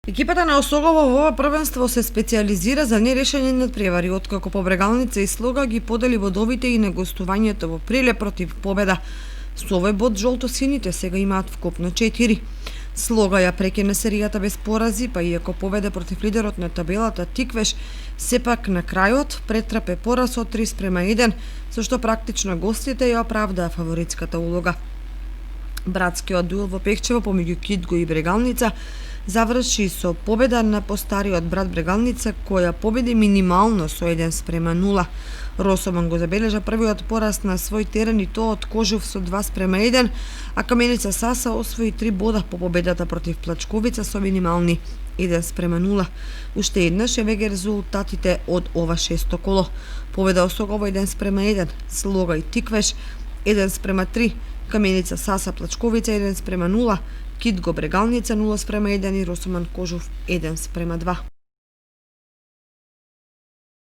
Екипата на Осогово во ова првенство се специализира за нерешени надпревари, откако Побрегалница и Слога ги подели бодовите и на гостувањето во Прилеп против Победа. Со овој бод жолто-сините сега имаат вкупно 4. Слога ја прекина серијата без порази, па иако победе против лидерот на табелата Тиквеш, сепак на крајот претрпе пораз од 3:1, со што практично гостите ја оправдаа фаворитската улога. Братскиот дуел во Пехчево помеѓу Кидго и Брегалница заврши со победа на постариот брат Брегалница, која победи минимално со 1:0. Росоман го забележа првиот пораз на свој терен и тоа од Кожув со 2:1, а Каменица Саса освои 3 бода по победата против Плачковица со минимални 1:0. Уште еднаш е веќе резултатите од ова шесто коло. Победа Осогово 1:1, Слога и Тиквеш 1:3, Каменица Саса Плачковица 1:0, Кидго Брегалница 0:1 и Росоман Кожув 1:2.